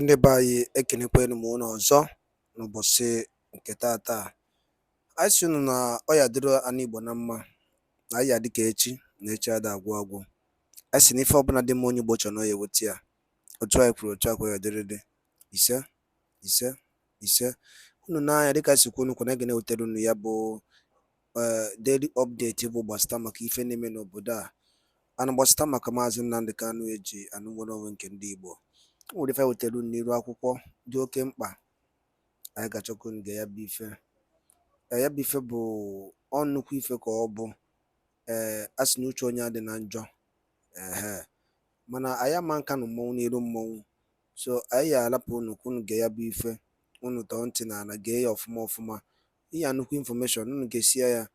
Ndị be anyị ekenekwenu m unu ọzọ n'ụbọchị nke taata. Anyị sị unu na ọ ya dịrị ana Igbo na mma, na anyị ya dịka echi na echi ada agwụ agwụ. Anyị sị na ife ọbụla dị mma onye Igbo chọrọ na ọ ya eweta ya. Otu anyị kwuru otu akwa ya dịrịdị. Ise ise ise. Unu n'anya dịka si kwuo unu kwa na ga-ewetara unu ya bụ daily update bụ gbasịta maka ife na-eme n'obodo a. Ana gbasịta maka Maazị Nnamdi Kanu eji anụ nwere onwe nke ndị Igbo. O nwere ife anyị wetara unu n'iru akwụkwọ dị oke mkpa. Anyị ga-achọkwa unu ya bụ ife. Ya bụ ife bụ nnukwu ife ka ọ bụ. A sị na uche onye adị na njọ. Mana anyị ama nka na mmọnwụ n'iru mmọnwụ. So anyị ya alapụ unu ka unu ya bụ ife. Unu tọọ ntị n'ala gee ya ọfụma ọfụma. Ihe nnukwu information unu ga-esi ya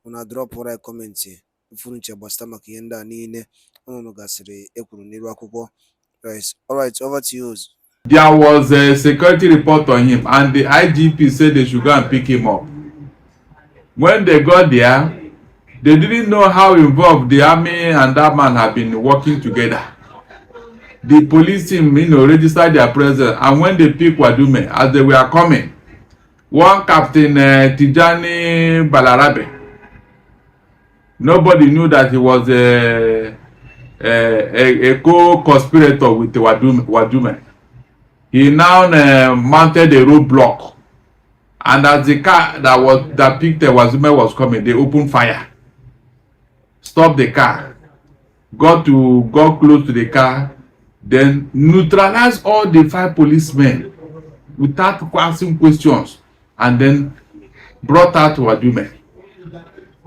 unu drọpụrụ anyị kọmentị ifuru nche gbasịta maka ihe ndị a niile unu gasịrị ekwuru n'iru akwụkwọ. All right, over to you. There was a security report on him, and the IGP said they should go and pick him up. When they got there, they didn't know how involved the army and that man had been working together. The police team, registered their presence, and when they picked Wadum, as they were coming, one Captain Tijani Balarabe, nobody knew that he was a co-conspirator with Wadum. He now mounted a roadblock, and as the car that picked Wadum was coming, they opened fire, stopped the car, got close to the car, then neutralized all the 5 policemen without asking questions, and then brought out Wadum,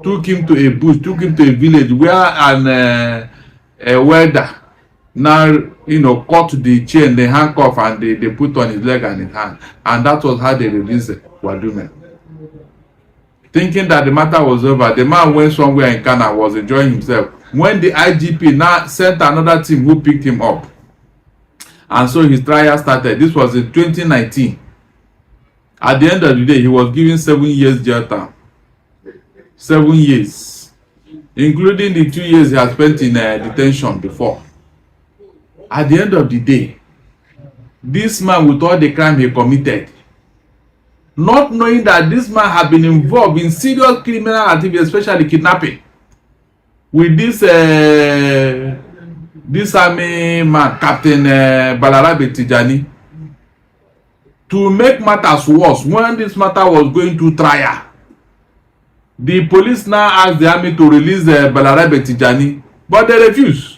took him to a bush, took him to a village where a welder now cut the chain, the handcuff, and they put on his leg and his hand, and that was how they released Wadum. Thinking that the matter was over, the man went somewhere in Ghana, was enjoying himself, when the IGP now sent another team who picked him up, and so his trial started. This was in 2019. At the end of the day, he was given 7 years jail term. 7 years, including the 2 years he had spent in detention before. At the end of the day, this man, with all the crime he committed, not knowing that this man had been involved in serious criminal activity, especially kidnapping, with this army man, Captain Balarabe Tijani, to make matters worse, when this matter was going to trial, the police now asked the army to release Balarabe Tijani, but they refused.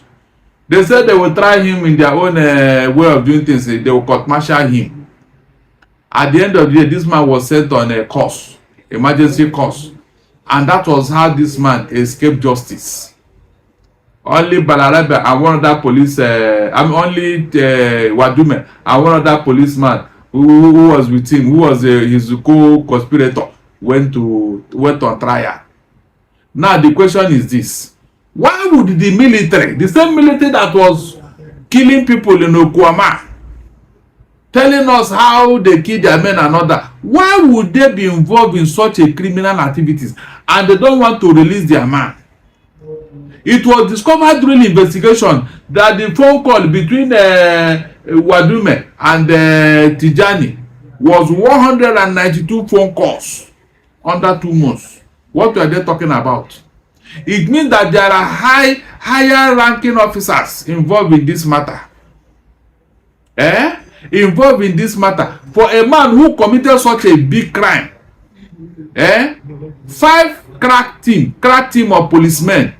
They said they will try him in their own way of doing things. They will court-martial him. At the end of the day, this man was sent on a course, emergency course, and that was how this man escaped justice. Only Balarabe and one other police, only Wadum and one other policeman who was with him, who was his co-conspirator, went on trial. Now the question is this: why would the military, the same military that was killing people in Okwama, telling us how they kill their men and other, why would they be involved in such a criminal activities and they don't want to release their man? It was discovered during investigation that the phone call between Wadum and Tijani was 192 phone calls under 2 months. What are they talking about? It means that there are higher ranking officers involved in this matter. Involved in this matter. For a man who committed such a big crime. 5 crack team of policemen,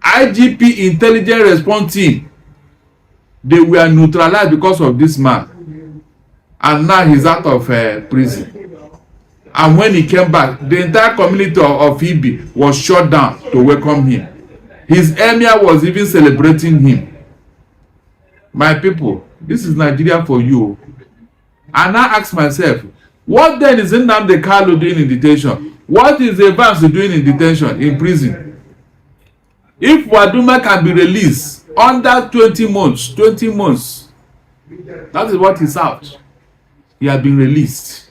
IGP intelligence response team, they were neutralized because of this man. And now he's out of prison. And when he came back, the entire community of Ibi was shut down to welcome him. His emir was even celebrating him. My people, this is Nigeria for you. And I ask myself, what then is Nnamdi Kanu doing in detention? What is Evans doing in detention, in prison? If Wadum can be released under 20 months, that is what he's out. He has been released.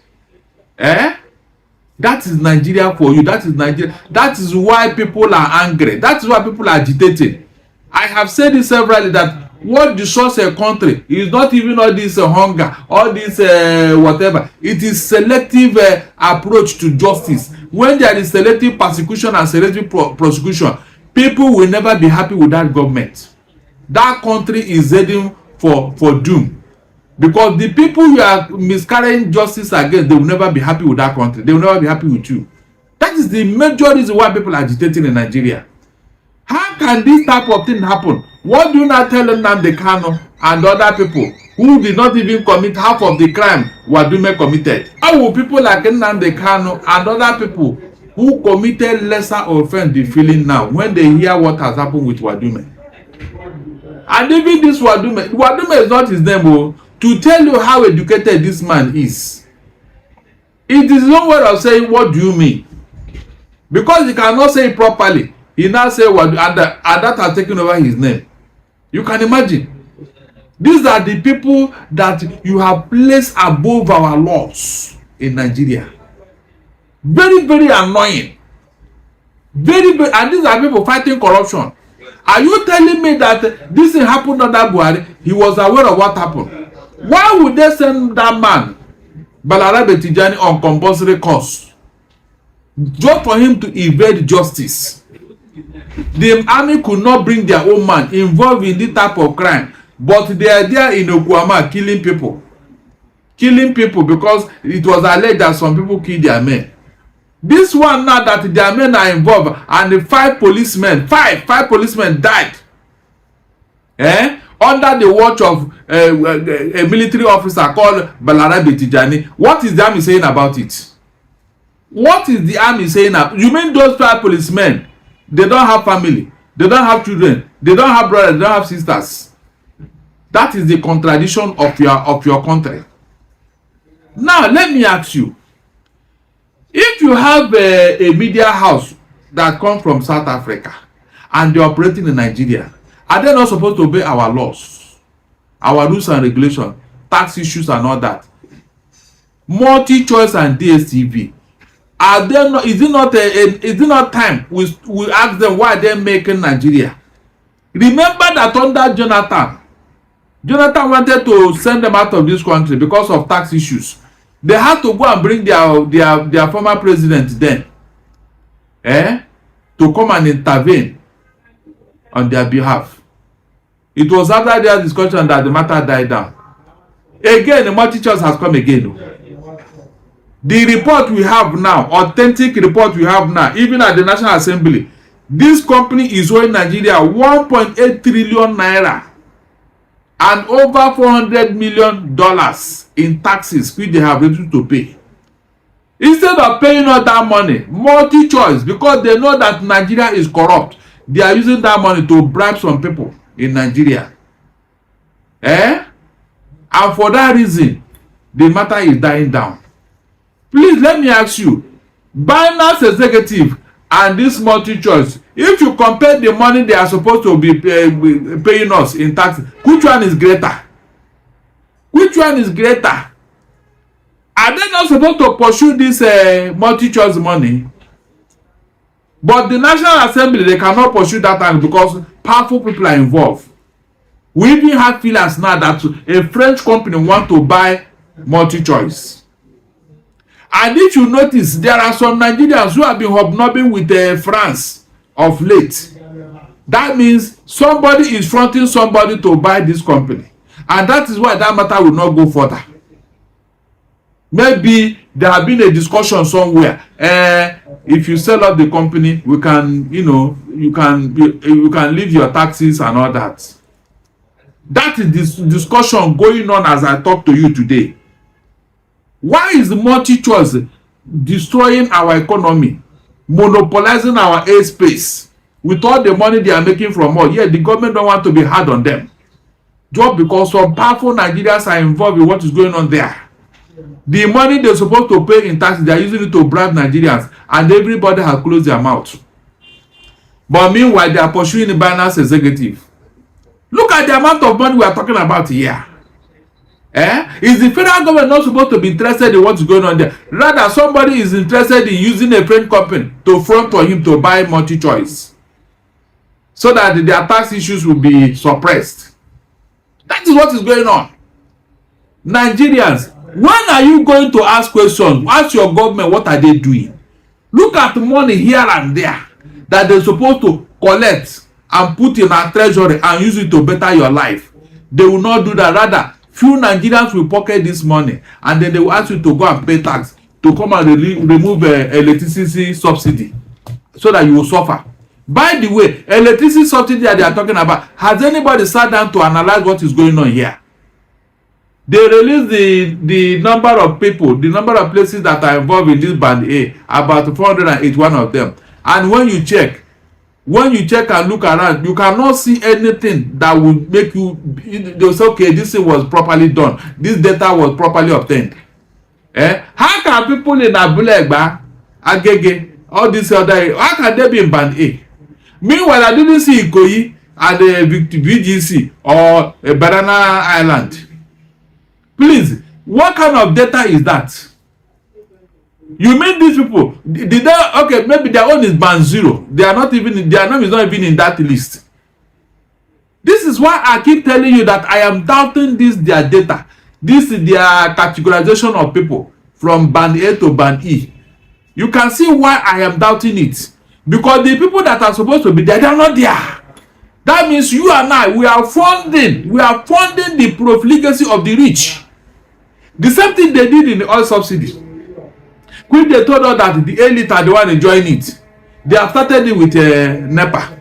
That is Nigeria for you. That is Nigeria. That is why people are angry. That is why people are agitated. I have said it severally that What destroys a country is not even all this hunger, all this whatever. It is selective approach to justice. When there is selective persecution and selective prosecution, people will never be happy with that government. That country is heading for doom. Because the people you are miscarrying justice against, they will never be happy with that country. They will never be happy with you. That is the major reason why people are agitating in Nigeria. How can this type of thing happen? What do you not tell Nnamdi Kanu and other people who did not even commit half of the crime Wadum committed? How will people like Nnamdi Kanu and other people who committed lesser offense be feeling now when they hear what has happened with Wadum? And even this Wadum is not his name, oh, to tell you how educated this man is. It is no way of saying what do you mean, because he cannot say it properly. He now say Wadum, and that has taken over his name. You can imagine. These are the people that you have placed above our laws in Nigeria. Very, very annoying. Very, very, and these are people fighting corruption. Are you telling me that this thing happened under Buhari? He was aware of what happened. Why would they send that man, Balarabe Tijani, on compulsory course? Just for him to evade justice. The army could not bring their own man involved in this type of crime, but they are there in Okwama killing people because it was alleged that some people killed their men. This one now that their men are involved, and the five policemen died under the watch of a military officer called Balarabe Tijani. What is the army saying about it? What is the army saying? You mean those 5 policemen, they don't have family, they don't have children, they don't have brothers, they don't have sisters? That is the contradiction of your country. Now let me ask you, if you have a media house that comes from South Africa and they're operating in Nigeria, are they not supposed to obey our laws, our rules and regulations, tax issues and all that? Multichoice and DSTV, are they not? Is it not time we ask them why they're making Nigeria? Remember that under Jonathan wanted to send them out of this country because of tax issues. They had to go and bring their former president then, to come and intervene on their behalf. It was after their discussion that the matter died down. Again, the Multichoice has come again. The report we have now, authentic report we have now, even at the National Assembly, this company is owing Nigeria 1.8 trillion naira and over $400 million in taxes which they have refused to pay. Instead of paying all that money, Multichoice, because they know that Nigeria is corrupt, they are using that money to bribe some people in Nigeria. And for that reason, the matter is dying down. Please let me ask you, Binance executive and this Multichoice, if you compare the money they are supposed to be paying us in taxes, which one is greater? Which one is greater? Are they not supposed to pursue this Multichoice money? But the National Assembly, they cannot pursue that one because powerful people are involved. We even have feelers now that a French company want to buy Multichoice. And if you notice, there are some Nigerians who have been hobnobbing with France of late. That means somebody is fronting somebody to buy this company. And that is why that matter will not go further. Maybe there have been a discussion somewhere. If you sell up the company, we can, you can leave your taxes and all that. That is this discussion going on as I talk to you today. Why is the Multichoice destroying our economy, monopolizing our airspace with all the money they are making from us? Yeah, the government don't want to be hard on them. Just because some powerful Nigerians are involved in what is going on there. The money they're supposed to pay in taxes, they are using it to bribe Nigerians, and everybody has closed their mouth. But meanwhile, they are pursuing the Binance executive. Look at the amount of money we are talking about here. Is the federal government not supposed to be interested in what's going on there? Rather, somebody is interested in using a French company to front for him to buy Multichoice, so that their tax issues will be suppressed. That is what is going on. Nigerians, when are you going to ask questions? Ask your government, what are they doing? Look at the money here and there that they're supposed to collect and put in our treasury and use it to better your life. They will not do that. Rather, few Nigerians will pocket this money and then they will ask you to go and pay tax to come and remove electricity subsidy so that you will suffer. By the way, electricity subsidy that they are talking about, has anybody sat down to analyze what is going on here? They released the number of people, the number of places that are involved in this band A, about 481 of them. And when you check and look around, you cannot see anything that will make you, they'll say, okay, this thing was properly done. This data was properly obtained. How can people in Abulegba, Agege, all these other, how can they be in band A? Meanwhile, I didn't see Ikoyi at the VGC or a Banana Island. Please, what kind of data is that? You mean these people? Did they, okay, maybe their own is band 0. They are not even, their name is not even in that list. This is why I keep telling you that I am doubting this their data. This is their categorization of people from band A to band E. You can see why I am doubting it. Because the people that are supposed to be there, they are not there. That means you and I, we are funding the profligacy of the rich. The same thing they did in the oil subsidy. When they told us that the elite are the one enjoying it, they have started it with NEPA.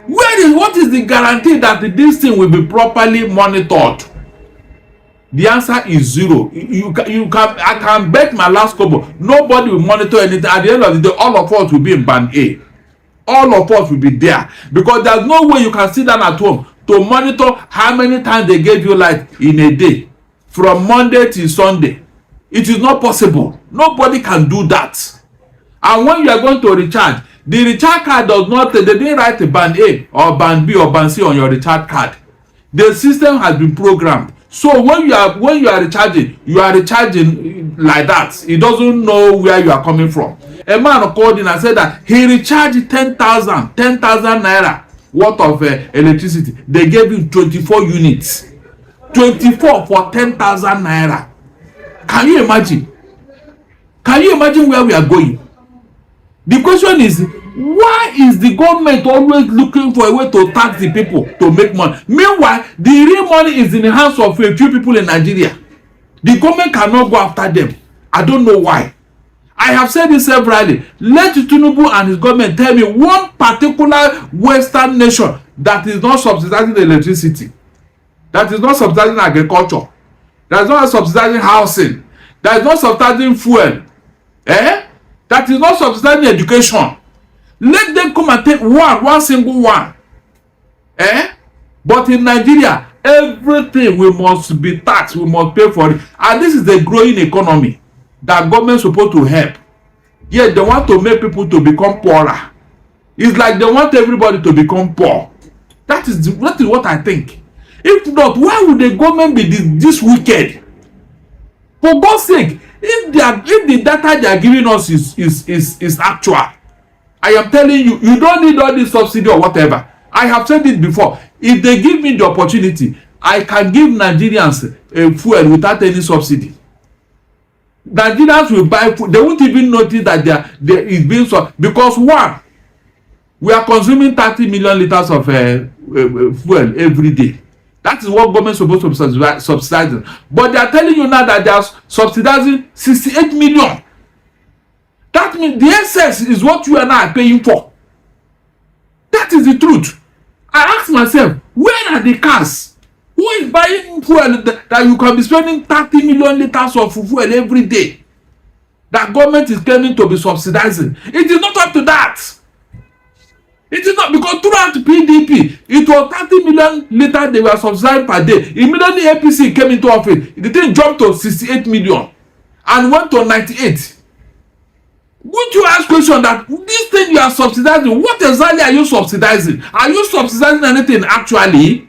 What is the guarantee that this thing will be properly monitored? The answer is 0. I can bet my last kobo. Nobody will monitor anything. At the end of the day, all of us will be in band A. All of us will be there. Because there's no way you can sit down at home to monitor how many times they gave you light in a day. From Monday till Sunday. It is not possible. Nobody can do that. And when you are going to recharge, the recharge card does not, they didn't write a band A or band B or band C on your recharge card. The system has been programmed. So when you are recharging like that. It doesn't know where you are coming from. A man called in and said that he recharged 10,000 naira worth of electricity. They gave him 24 units. 24 for 10,000 naira. Can you imagine? Can you imagine where we are going? The question is, why is the government always looking for a way to tax the people to make money? Meanwhile, the real money is in the hands of a few people in Nigeria. The government cannot go after them. I don't know why. I have said this severally. Let Tinubu and his government tell me one particular Western nation that is not subsidizing electricity, that is not subsidizing agriculture, that is not subsidizing housing, that is not subsidizing fuel, that is not subsidizing education. Let them come and take one single one. But in Nigeria, everything we must be taxed, we must pay for it. And this is the growing economy that government is supposed to help. Yet they want to make people to become poorer. It's like they want everybody to become poor. That is what I think. If not, why would the government be this wicked? For God's sake, if the data they are giving us is actual, I am telling you, you don't need all this subsidy or whatever. I have said it before. If they give me the opportunity, I can give Nigerians fuel without any subsidy. Nigerians will buy food. They won't even notice that there is being so, because one, we are consuming 30 million liters of fuel every day. That is what government is supposed to be subsidizing. But they are telling you now that they are subsidizing 68 million. That means the excess is what you and I are paying for. That is the truth. I ask myself, where are the cars? Who is buying fuel that you can be spending 30 million liters of fuel every day? That government is claiming to be subsidizing. It is not up to that. It is not, because throughout PDP, it was 30 million liters they were subsidized per day. Immediately APC came into office, the thing jumped to 68 million and went to 98. Would you ask question that this thing you are subsidizing, what exactly are you subsidizing? Are you subsidizing anything actually?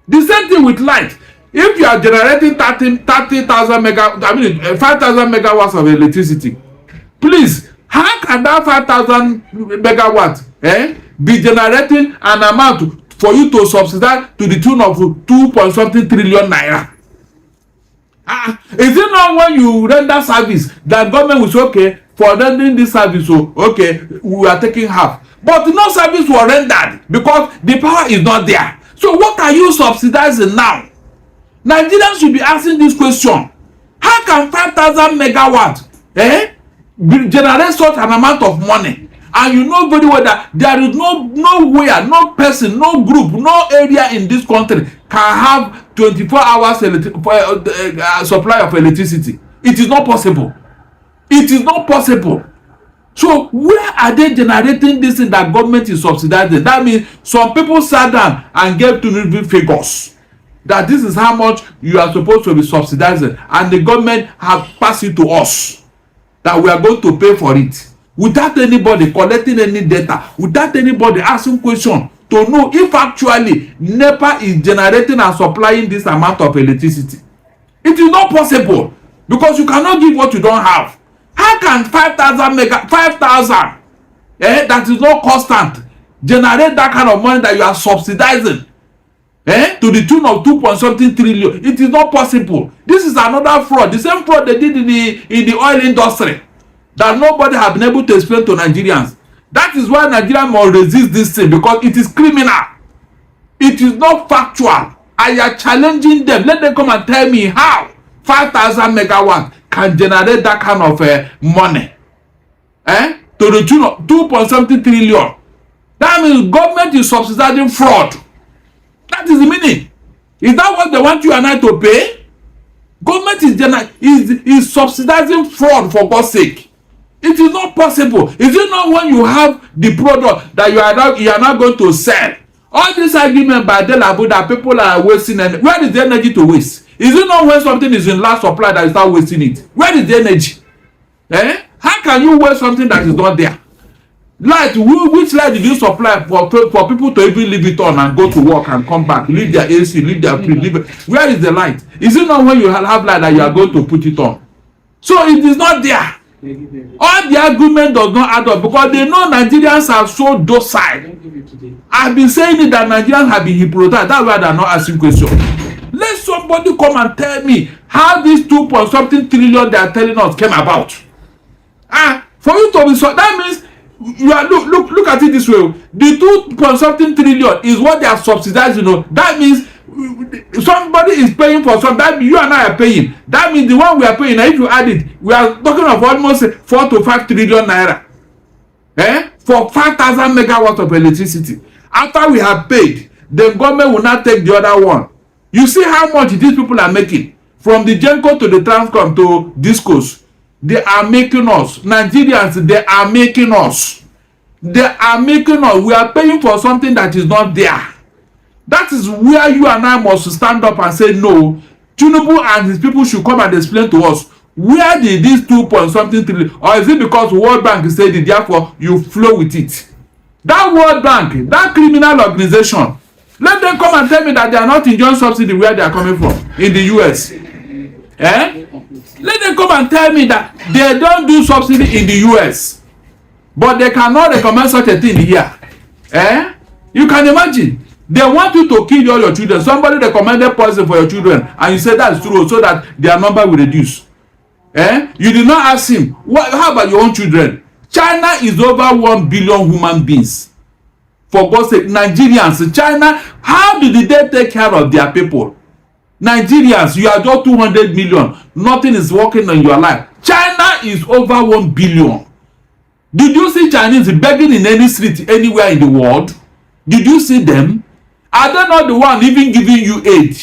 The same thing with light. If you are generating 5,000 megawatts of electricity, please, how can that 5,000 megawatts be generating an amount for you to subsidize to the tune of 2 point something trillion naira. Is it not when you render service that government will say, okay, for rendering this service, so okay, we are taking half, but no service was rendered because the power is not there. So what are you subsidizing now? Nigerians should be asking this question. How can 5,000 megawatts generate such an amount of money? And you know very well that there is nowhere, no person, no group, no area in this country can have 24 hours supply of electricity. It is not possible. It is not possible. So where are they generating this thing that government is subsidizing? That means some people sat down and gave to figures that this is how much you are supposed to be subsidizing, and the government have passed it to us that we are going to pay for it, without anybody collecting any data, without anybody asking questions to know if actually NEPA is generating and supplying this amount of electricity. It is not possible, because you cannot give what you don't have. How can 5,000 that is not constant, generate that kind of money that you are subsidizing to the tune of 2 point something trillion? It is not possible. This is another fraud, the same fraud they did in the oil industry that nobody have been able to explain to Nigerians. That is why Nigerians must resist this thing, because it is criminal. It is not factual. I am challenging them. Let them come and tell me how 5,000 megawatts can generate that kind of money to the tune of 2 point something trillion. That means government is subsidizing fraud. That is the meaning. Is that what they want you and I to pay? Government is subsidizing fraud, for God's sake. It is not possible. Is it not when you have the product that you are not going to sell? All this argument by Delabu that people are wasting, and where is the energy to waste? Is it not when something is in large supply that you start wasting it? Where is the energy? How can you waste something that is not there? Light, which light did you supply for people to even leave it on and go to work and come back, leave their AC, leave their fridge, leave it? Where is the light? Is it not when you have light that you are going to put it on? So it is not there. All the argument does not add up, because they know Nigerians are so docile. I've been saying it that Nigerians have been hypnotized. That's why they're not asking questions. Let somebody come and tell me how this 2 point something trillion they are telling us came about. For you to be so, that means you are look at it this way. The 2 point something trillion is what they are subsidizing. That means somebody is paying for some. That means you and I are paying. That means the one we are paying, if you add it, we are talking of almost 4 to 5 trillion naira. For 5,000 megawatts of electricity. After we have paid, the government will not take the other one. You see how much these people are making from the Genco to the Transcom to Discos. They are making us Nigerians. They are making us. They are making us. We are paying for something that is not there. That is where you and I must stand up and say no. Tinubu and his people should come and explain to us, where did this 2 point something trillion, or is it because World Bank said it, therefore you flow with it? That World Bank, that criminal organization, let them come and tell me that they are not enjoying subsidy where they are coming from in the US. Let them come and tell me that they don't do subsidy in the US, but they cannot recommend such a thing here. You can imagine. They want you to kill all your children. Somebody recommended poison for your children, and you say that's true, so that their number will reduce. You did not ask him, how about your own children? China is over 1 billion human beings. For God's sake, Nigerians, China, how did they take care of their people? Nigerians, you are just 200 million. Nothing is working in your life. China is over 1 billion. Did you see Chinese begging in any street anywhere in the world? Did you see them? Are they not the one even giving you aid?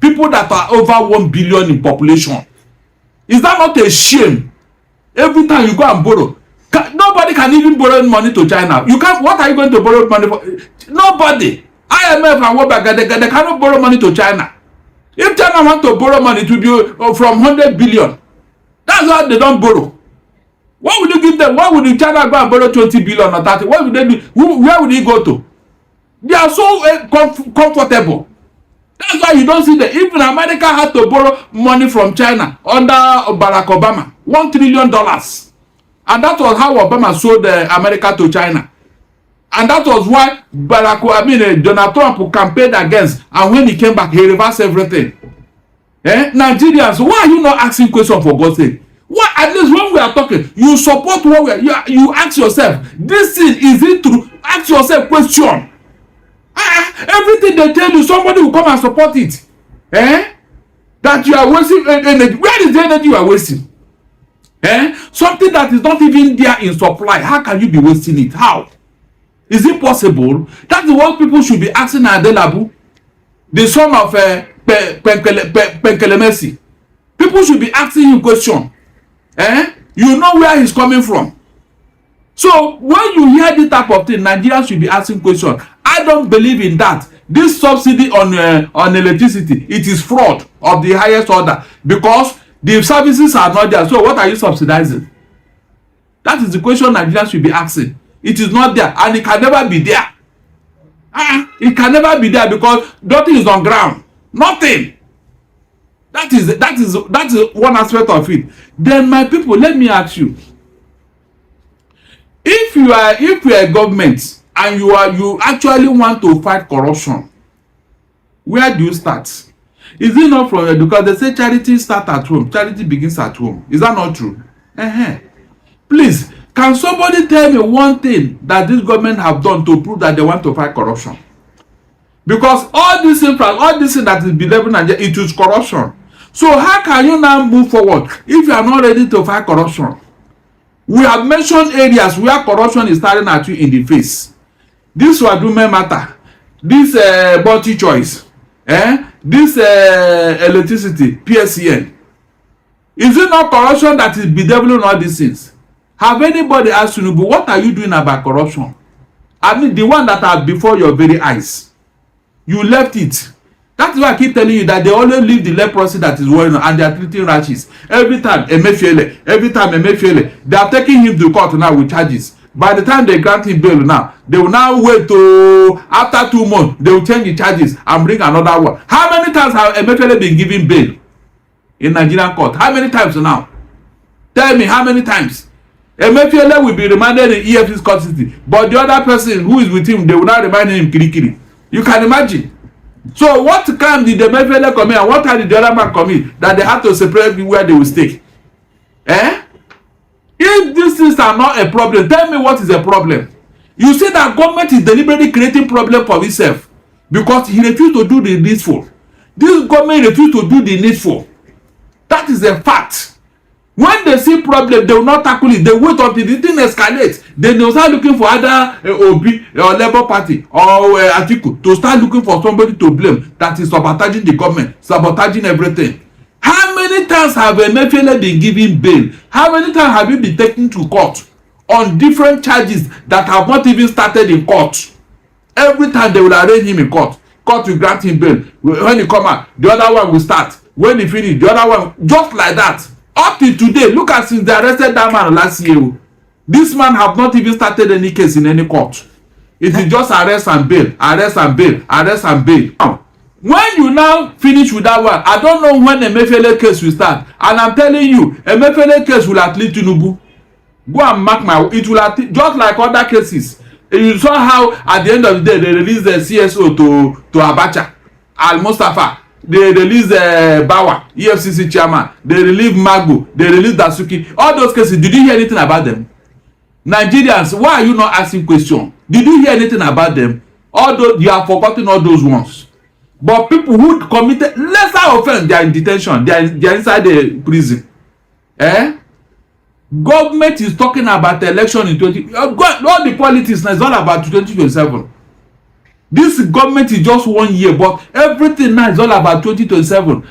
People that are over 1 billion in population. Is that not a shame? Every time you go and borrow, nobody can even borrow money to China. You can't. What are you going to borrow money for? Nobody. IMF and World Bank, they cannot borrow money to China. If China want to borrow money, it will be from 100 billion. That's why they don't borrow. What would you give them? Why would China go and borrow 20 billion or 30? What would they do? Where would he go to? They are so comfortable. That's why you don't see that. Even America had to borrow money from China under Barack Obama, $1 trillion. And that was how Obama sold America to China. And that was why Donald Trump campaigned against, and when he came back, he reversed everything. Nigerians, why are you not asking questions for God's sake? Why, at least when we are talking, you support what we are, you ask yourself, this thing, is it true? Ask yourself question. Everything they tell you, somebody will come and support it. That you are wasting energy. Where is the energy you are wasting? Something that is not even there in supply, how can you be wasting it? How? Is it possible? That is what people should be asking Adelabu, the son of Penkelemesi. People should be asking him question. You know where he's coming from. So when you hear this type of thing, Nigerians should be asking questions. I don't believe in that. This subsidy on electricity, it is fraud of the highest order, because the services are not there. So what are you subsidizing? That is the question Nigerians should be asking. It is not there, and it can never be there. It can never be there because nothing is on ground. Nothing. That is one aspect of it. Then, my people, let me ask you: if you are a government and you actually want to fight corruption, where do you start? Is it not from because they say charity starts at home, charity begins at home? Is that not true? Please, can somebody tell me one thing that this government have done to prove that they want to fight corruption? Because all this thing that is beloved Nigeria, it is corruption. So how can you now move forward if you are not ready to fight corruption? We have mentioned areas where corruption is staring at you in the face. This Wadum matter, this Multichoice, this electricity, PSCN. Is it not corruption that is bedeviling all these things? Have anybody asked you, what are you doing about corruption? I mean, the one that are before your very eyes. You left it. That's why I keep telling you that they always leave the leprosy that is going on, and they are treating rashes. Every time, Emefiele, they are taking him to court now with charges. By the time they grant him bail now, they will now wait to, after 2 months, they will change the charges and bring another one. How many times have Emefiele been given bail in Nigerian court? How many times now? Tell me, how many times? Emefiele will be remanded in EFC's custody, but the other person who is with him, they will now remind him Kirikiri. You can imagine. So what crime did Emefiele commit, and what crime did the other man commit that they had to separate where they will stay? If these things are not a problem, tell me what is a problem. You see that government is deliberately creating problem for itself because he refused to do the needful. This government refused to do the needful. That is a fact. When they see problem, they will not tackle it. They wait until the thing escalates. Then they will start looking for either OB or Labour Party or Atiku to start looking for somebody to blame that is sabotaging the government, sabotaging everything. How many times have Emefiele been given bail? How many times have you been taken to court on different charges that have not even started in court? Every time they will arraign him in court. Court will grant him bail. When he come out, the other one will start. When he finish, the other one, just like that. Up till today, look at since they arrested that man last year. This man have not even started any case in any court. It is just arrest and bail, arrest and bail, arrest and bail. Now, when you now finish with that one, I don't know when Emefiele case will start. And I'm telling you, Emefiele case will at least Tinubu. Go and mark my, it will at just like other cases. You saw how at the end of the day they released the CSO to Abacha, Al Mustafa. They released Bawa, EFCC chairman. They released Magu. They released Dasuki. All those cases, did you hear anything about them? Nigerians, why are you not asking questions? Did you hear anything about them? All those, you have forgotten all those ones. But people who committed lesser offense, they are in detention. They are inside the prison. Government is talking about the election in 20. All the politics now is all about 2027. This government is just 1 year, but everything now is all about 2027.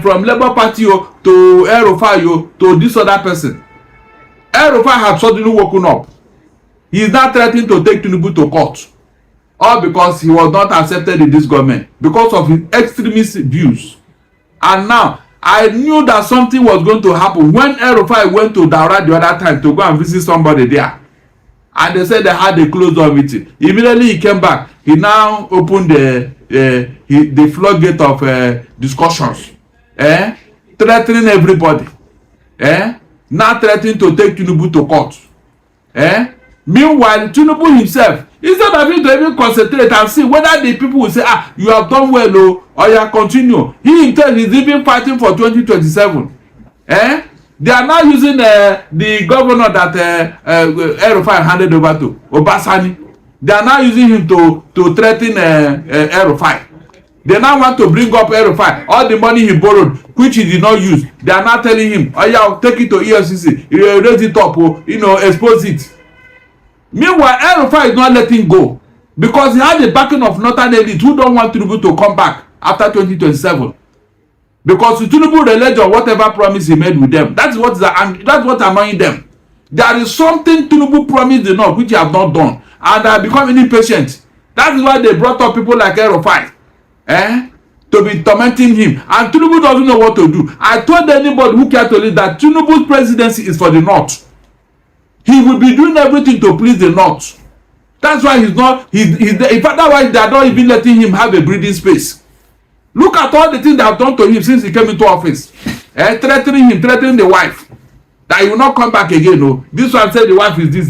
From Labour Party to El-Rufai to this other person. El-Rufai has suddenly woken up. He is now threatening to take Tinubu to court. All because he was not accepted in this government. Because of his extremist views. And now, I knew that something was going to happen. When El-Rufai went to Daura the other time to go and visit somebody there. And they said they had a closed-door meeting. Immediately he came back. He now opened the floodgate of discussions. Threatening everybody. Now threatening to take Tinubu to court. Meanwhile, Tinubu himself, instead of him to even concentrate and see whether the people will say, ah, you have done well, oh, or you continue, he himself is even fighting for 2027. Eh? They are now using the governor that El-Rufai handed over to, Obasanjo. They are now using him to threaten El-Rufai. They now want to bring up El-Rufai. All the money he borrowed, which he did not use, they are now telling him, oh yeah, take it to EFCC, raise it up, expose it. Meanwhile, El-Rufai is not letting go because he had the backing of northern elite who don't want Tinubu to come back after 2027. Because Tinubu relied on whatever promise he made with them. That's what annoying them. There is something Tinubu promised the North which he have not done, and they are becoming impatient. That is why they brought up people like El-Rufai, to be tormenting him. And Tinubu doesn't know what to do. I told anybody who cares to lead that Tinubu's presidency is for the North. He will be doing everything to please the North. That's why he's not. In fact, that's why they are not even letting him have a breathing space. Look at all the things they have done to him since he came into office. Threatening him, threatening the wife, that he will not come back again. No, this one said the wife is this.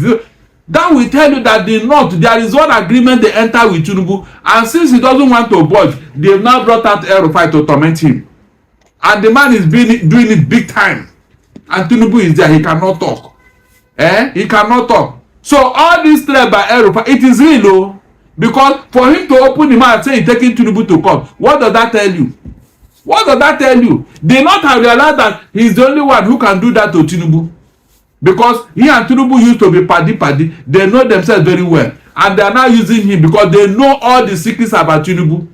That will tell you that the North, there is one agreement they enter with Tinubu, and since he doesn't want to budge, they have now brought out El-Rufai to torment him. And the man is doing it big time. And Tinubu is there, he cannot talk. He cannot talk. So all this threat by El-Rufai, it is real, though. Because for him to open the mouth and say he's taking Tinubu to court, what does that tell you? What does that tell you? They not have realized that he's the only one who can do that to Tinubu. Because he and Tinubu used to be paddy. They know themselves very well. And they are now using him because they know all the secrets about Tinubu.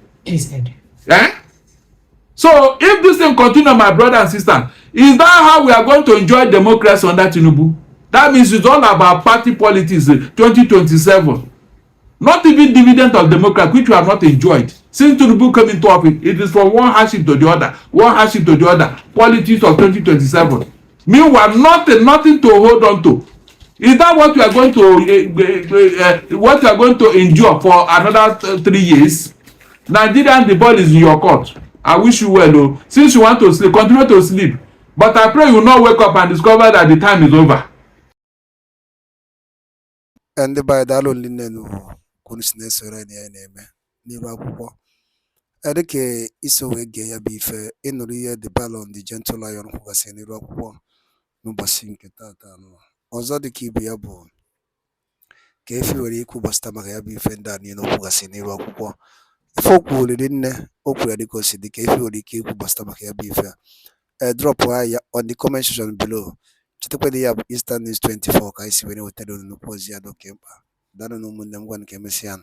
So if this thing continue, my brother and sister, is that how we are going to enjoy democracy under Tinubu? That means it's all about party politics 2027. Not even dividend of democracy, which we have not enjoyed. Since Tinubu came into office, it is from one hardship to the other, politics of 2027. Meanwhile, nothing to hold on to. Is that what we are going to endure for another 3 years? Nigerian, the ball is in your court. I wish you well, though. Since you want to sleep, continue to sleep. But I pray you will not wake up and discover that the time is over. And by that only kunisnes eme n'iru akwụkwọ edike iso wee gee ya bụ ife ịnụrụ ihe the Ballon the Gentle Lion kwugasị n'iru akwụkwọ n'ụbọchị nke taata anụ ọzọ dịka ibe ya bụ ka efi nwere ikwu gbasịta maka ya bụ ife ndị a niile kwugasị n'iru akwụkwọ ife okwu oriri nne okwu ya dịka osi dịka efi nwere ike ikwu gbasịta maka ya bụ ife drop ya on the comment section below. Chetakwa ya bụ Eastern News 24 ka anyị si were wetara unu nnukwu ozi ya dị oke mkpa. Daalụ na ụmụnne m gwa nke emesịa.